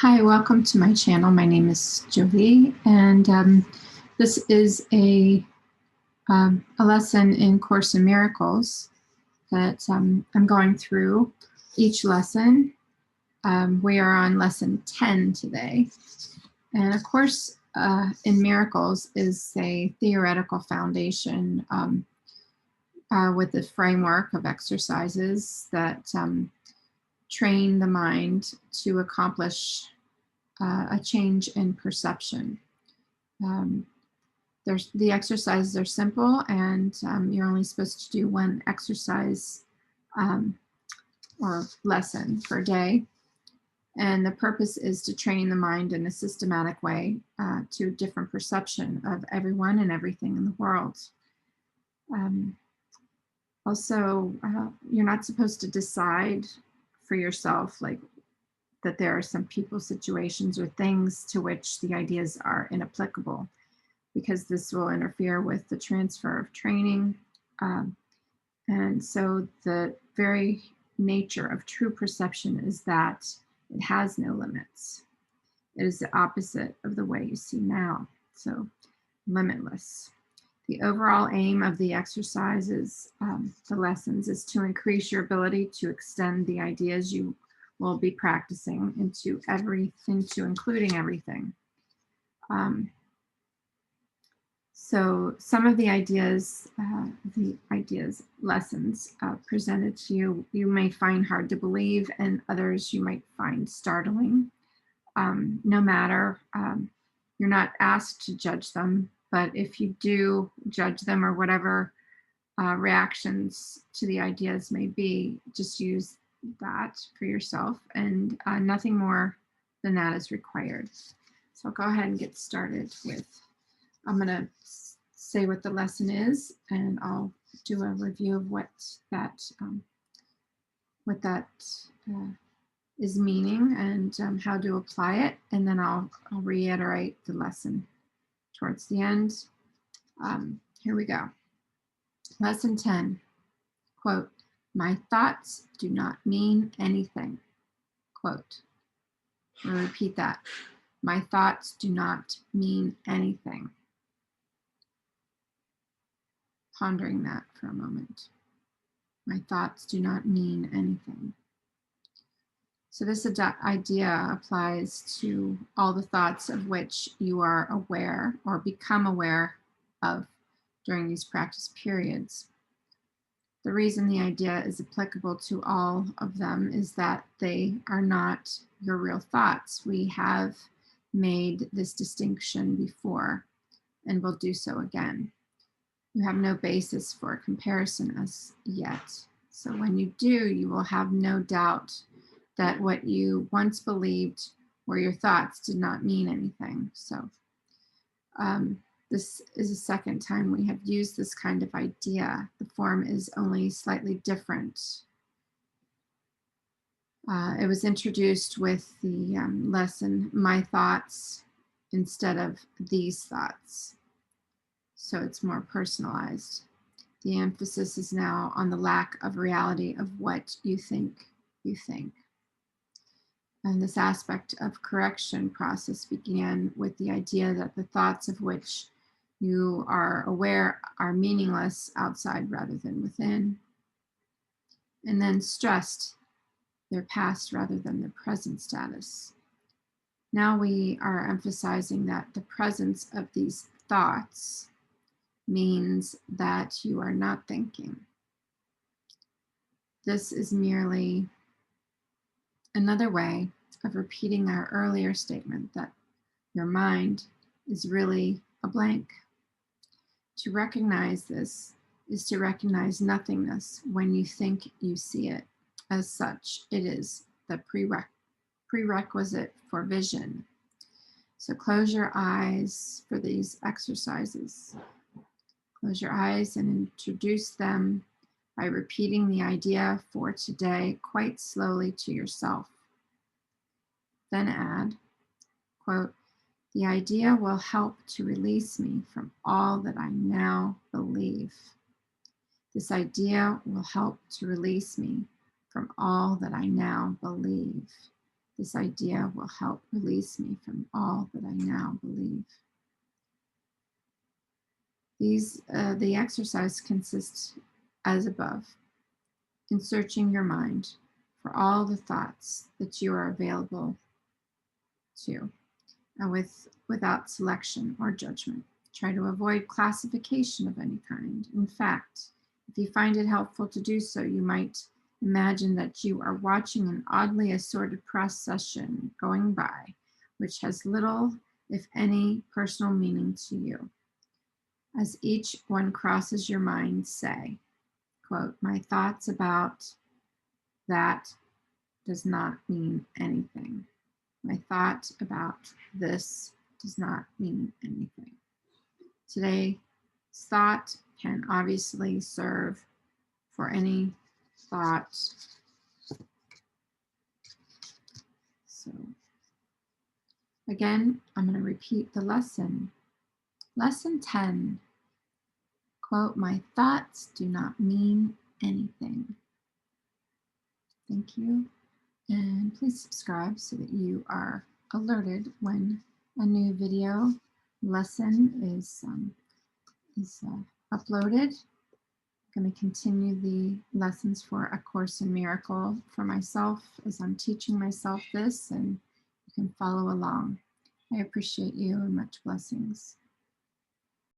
Hi, welcome to my channel. My name is Jolie, and this is a lesson in Course in Miracles that I'm going through each lesson. We are on lesson 10 today. And A Course in Miracles is a theoretical foundation with a framework of exercises that train the mind to accomplish a change in perception. The exercises are simple, and you're only supposed to do one exercise or lesson per day. And the purpose is to train the mind in a systematic way to a different perception of everyone and everything in the world. Also, you're not supposed to decide for yourself that there are some people, situations, or things to which the ideas are inapplicable, because this will interfere with the transfer of training. And so the very nature of true perception is that it has no limits. It is the opposite of the way you see now, so limitless. The overall aim of the exercises, the lessons, is to increase your ability to extend the ideas you will be practicing into including everything. So some of the ideas lessons presented to you, you may find hard to believe, and others you might find startling. No matter, you're not asked to judge them, but if you do judge them, or whatever reactions to the ideas may be, just use that for yourself, and nothing more than that is required. So I'll go ahead and get started with, I'm going to say what the lesson is, and I'll do a review of what that is meaning, and how to apply it, and then I'll reiterate the lesson towards the end. Here we go. Lesson 10, quote, "My thoughts do not mean anything," quote. I'll repeat that. My thoughts do not mean anything. Pondering that for a moment. My thoughts do not mean anything. So this idea applies to all the thoughts of which you are aware or become aware of during these practice periods. The reason the idea is applicable to all of them is that they are not your real thoughts. We have made this distinction before, and will do so again. You have no basis for comparison as yet. So when you do, you will have no doubt that what you once believed were your thoughts did not mean anything. So this is the second time we have used this kind of idea. The form is only slightly different. It was introduced with the lesson, "My thoughts," instead of "these thoughts." So it's more personalized. The emphasis is now on the lack of reality of what you think you think. And this aspect of correction process began with the idea that the thoughts of which you are aware are meaningless outside rather than within, and then stressed their past rather than their present status. Now we are emphasizing that the presence of these thoughts means that you are not thinking. This is merely another way of repeating our earlier statement that your mind is really a blank. To recognize this is to recognize nothingness when you think you see it. As such, it is the prerequisite for vision. So close your eyes for these exercises. Close your eyes and introduce them by repeating the idea for today quite slowly to yourself. Then add, quote, "The idea will help to release me from all that I now believe." This idea will help to release me from all that I now believe. This idea will help release me from all that I now believe. The exercise consists as above, in searching your mind for all the thoughts that you are available to, and without selection or judgment. Try to avoid classification of any kind. In fact, if you find it helpful to do so, you might imagine that you are watching an oddly assorted procession going by, which has little, if any, personal meaning to you. As each one crosses your mind, say, quote, "My thoughts about that does not mean anything. My thought about this does not mean anything." Today's thought can obviously serve for any thought. So again, I'm going to repeat the lesson. Lesson 10, quote, "My thoughts do not mean anything." Thank you. And please subscribe so that you are alerted when a new video lesson is uploaded. I'm going to continue the lessons for A Course in Miracle for myself as I'm teaching myself this, and you can follow along. I appreciate you and much blessings.